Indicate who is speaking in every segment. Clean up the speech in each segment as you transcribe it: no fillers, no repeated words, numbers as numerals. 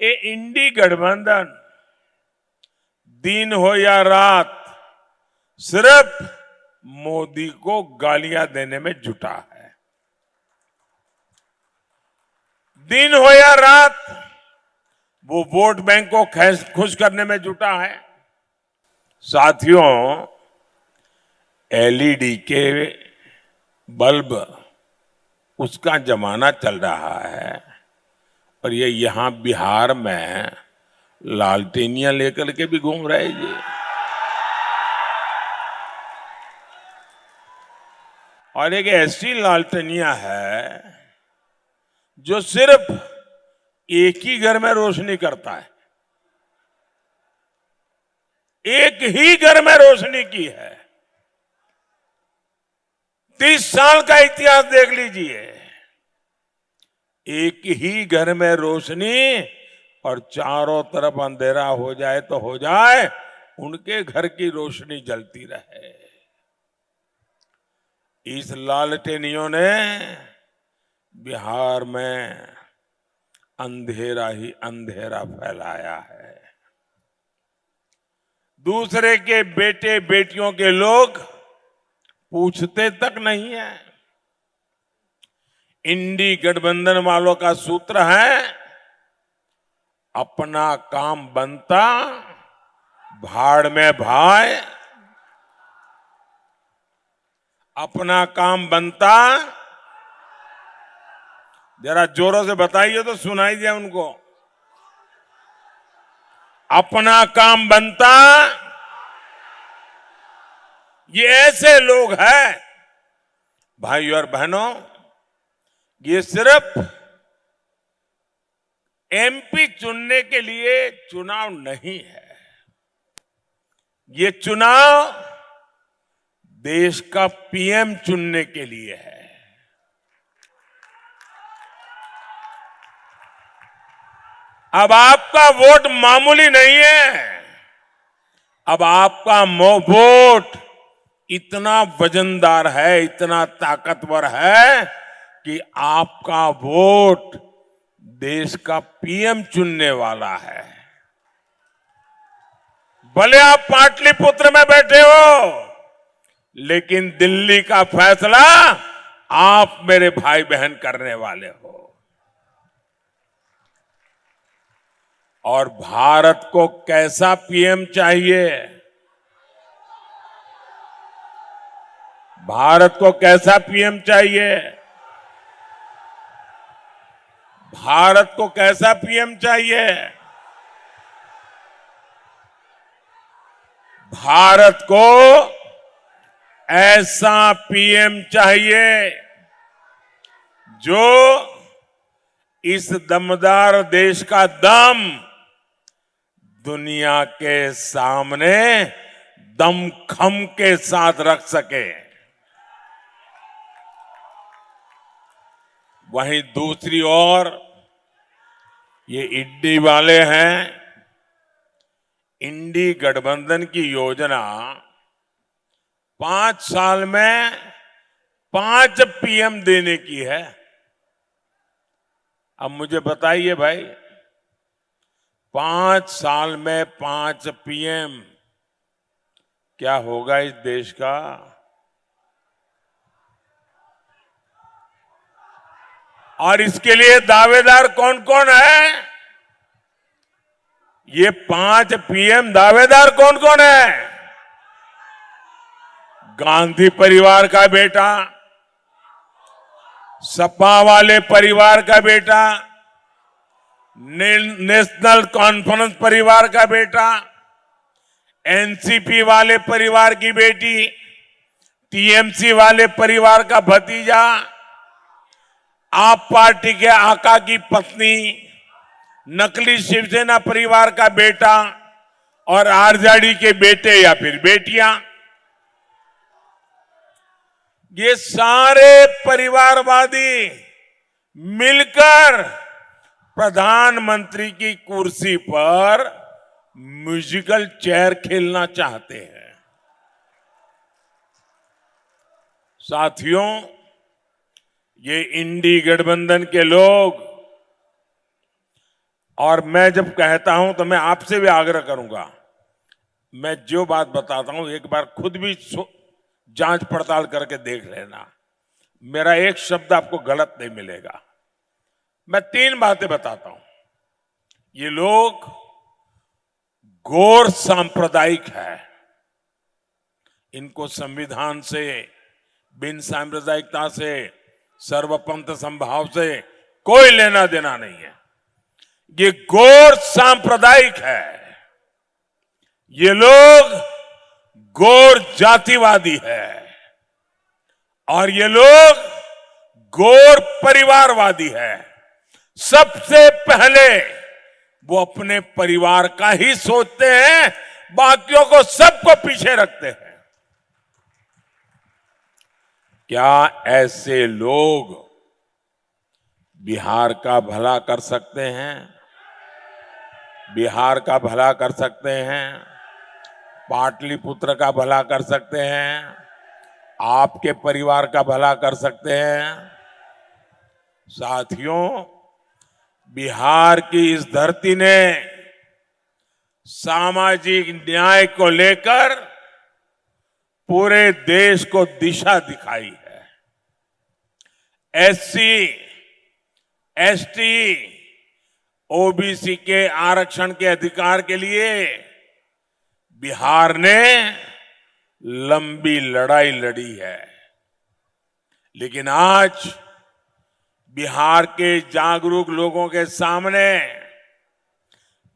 Speaker 1: ये इंडी गठबंधन दिन हो या रात सिर्फ मोदी को गालियां देने में जुटा है। दिन हो या रात वो वोट बैंक को खुश करने में जुटा है। साथियों, एलईडी के बल्ब उसका जमाना चल रहा है और ये यहां बिहार में लालटेनियां लेकर के भी घूम रहे जी। और एक ऐसी लालटेनिया है जो सिर्फ एक ही घर में रोशनी करता है, एक ही घर में रोशनी की है। 30 साल का इतिहास देख लीजिए, एक ही घर में रोशनी और चारों तरफ अंधेरा हो जाए तो हो जाए, उनके घर की रोशनी जलती रहे। इस लालटेनियों ने बिहार में अंधेरा ही अंधेरा फैलाया है। दूसरे के बेटे बेटियों के लोग पूछते तक नहीं है। इंडी गठबंधन वालों का सूत्र है, अपना काम बनता भाड़ में भाए। अपना काम बनता, जरा जोरों से बताइए तो सुनाई दिया उनको। अपना काम बनता। ये ऐसे लोग हैं भाई और बहनों, ये सिर्फ एमपी चुनने के लिए चुनाव नहीं है, ये चुनाव देश का पीएम चुनने के लिए है। अब आपका वोट मामूली नहीं है, अब आपका वोट इतना वजनदार है, इतना ताकतवर है कि आपका वोट देश का पीएम चुनने वाला है। भले आप पाटलिपुत्र में बैठे हो, लेकिन दिल्ली का फैसला आप मेरे भाई बहन करने वाले हो। और भारत को कैसा पीएम चाहिए? भारत को कैसा पीएम चाहिए? भारत को कैसा पीएम चाहिए? भारत को ऐसा पीएम चाहिए जो इस दमदार देश का दम दुनिया के सामने दमखम के साथ रख सके। वहीं दूसरी ओर ये इंडी वाले हैं। इंडी गठबंधन की योजना 5 साल में 5 पीएम देने की है। अब मुझे बताइए भाई, 5 साल में 5 पीएम क्या होगा इस देश का? और इसके लिए दावेदार कौन कौन है? ये 5 पीएम दावेदार कौन कौन है? गांधी परिवार का बेटा, सपा वाले परिवार का बेटा, नेशनल कॉन्फ्रेंस परिवार का बेटा, एनसीपी वाले परिवार की बेटी, टीएमसी वाले परिवार का भतीजा, आप पार्टी के आका की पत्नी, नकली शिवसेना परिवार का बेटा और आरजेडी के बेटे या फिर बेटियां, ये सारे परिवारवादी मिलकर प्रधानमंत्री की कुर्सी पर म्यूजिकल चेयर खेलना चाहते हैं। साथियों, ये इंडी गठबंधन के लोग और मैं जब कहता हूं तो मैं आपसे भी आग्रह करूंगा, मैं जो बात बताता हूं एक बार खुद भी जांच पड़ताल करके देख लेना। मेरा एक शब्द आपको गलत नहीं मिलेगा। मैं 3 बातें बताता हूं। ये लोग घोर सांप्रदायिक है। इनको संविधान से, बिन सांप्रदायिकता से, सर्वपंथ संभाव से कोई लेना देना नहीं है। ये घोर सांप्रदायिक है। ये लोग घोर जातिवादी है और ये लोग घोर परिवारवादी है। सबसे पहले वो अपने परिवार का ही सोचते हैं, बाकियों को सबको पीछे रखते हैं। क्या ऐसे लोग बिहार का भला कर सकते हैं? बिहार का भला कर सकते हैं? पाटलिपुत्र का भला कर सकते हैं? आपके परिवार का भला कर सकते हैं? साथियों, बिहार की इस धरती ने सामाजिक न्याय को लेकर पूरे देश को दिशा दिखाई है। एससी, एसटी, ओबीसी के आरक्षण के अधिकार के लिए बिहार ने लंबी लड़ाई लड़ी है। लेकिन आज बिहार के जागरूक लोगों के सामने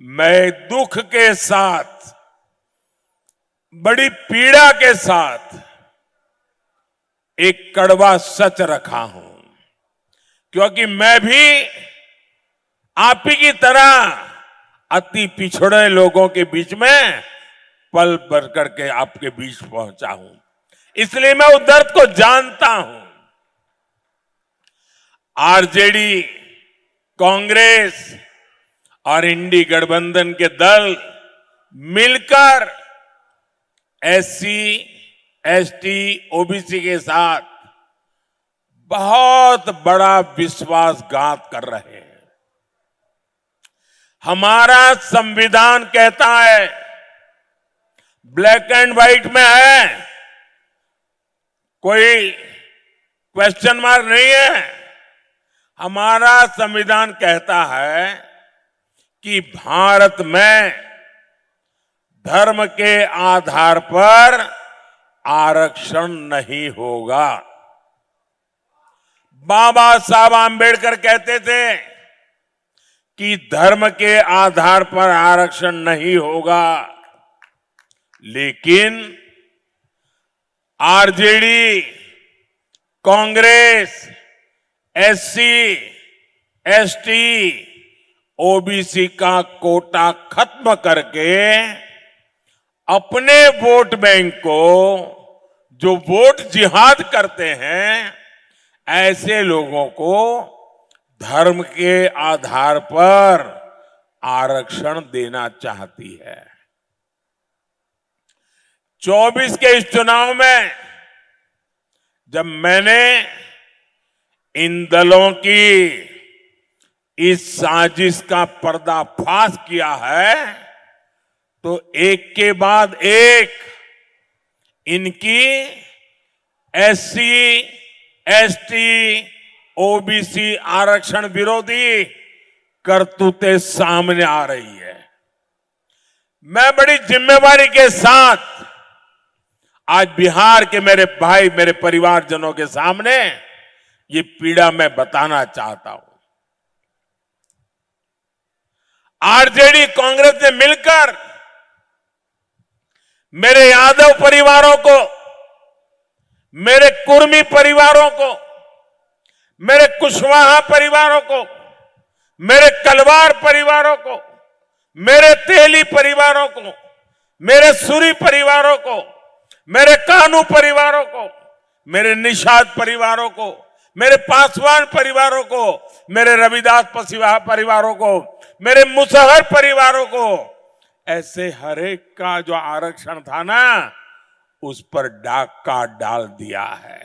Speaker 1: मैं दुख के साथ, बड़ी पीड़ा के साथ एक कड़वा सच रखा हूं, क्योंकि मैं भी आप ही की तरह अति पिछड़े लोगों के बीच में पल भर करके आपके बीच पहुंचा हूं। इसलिए मैं उस दर्द को जानता हूं। आरजेडी, कांग्रेस और इंडी गठबंधन के दल मिलकर एससी, एसटी, ओबीसी के साथ बहुत बड़ा विश्वासघात कर रहे हैं। हमारा संविधान कहता है, ब्लैक एंड व्हाइट में है, कोई क्वेश्चन मार्क नहीं है। हमारा संविधान कहता है कि भारत में धर्म के आधार पर आरक्षण नहीं होगा। बाबा साहब आंबेडकर कहते थे कि धर्म के आधार पर आरक्षण नहीं होगा, लेकिन RJD, Congress, SC, ST, OBC का कोटा खत्म करके अपने वोट बैंक को, जो वोट जिहाद करते हैं, ऐसे लोगों को धर्म के आधार पर आरक्षण देना चाहती है। 24 के इस चुनाव में जब मैंने इन दलों की इस साजिश का पर्दाफाश किया है, तो एक के बाद एक इनकी एससी, एसटी, ओबीसी आरक्षण विरोधी करतूतें सामने आ रही है। मैं बड़ी जिम्मेवारी के साथ आज बिहार के मेरे भाई, मेरे परिवारजनों के सामने ये पीड़ा मैं बताना चाहता हूं। आरजेडी, कांग्रेस ने मिलकर मेरे यादव परिवारों को, मेरे कुर्मी परिवारों को, मेरे कुशवाहा परिवारों को, मेरे कलवार परिवारों को, मेरे तेली परिवारों को, मेरे सूरी परिवारों को, मेरे कानू परिवारों को, मेरे निषाद परिवारों को, मेरे पासवान परिवारों को, मेरे रविदास पसीवाहा परिवारों को, मेरे मुसहर परिवारों को, ऐसे हरेक का जो आरक्षण था ना, उस पर डाका डाल दिया है।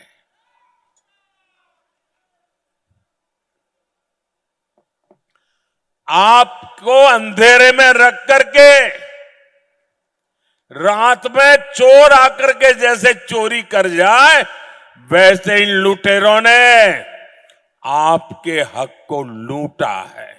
Speaker 1: आपको अंधेरे में रख करके रात में चोर आकर के जैसे चोरी कर जाए, वैसे इन लुटेरों ने आपके हक को लूटा है।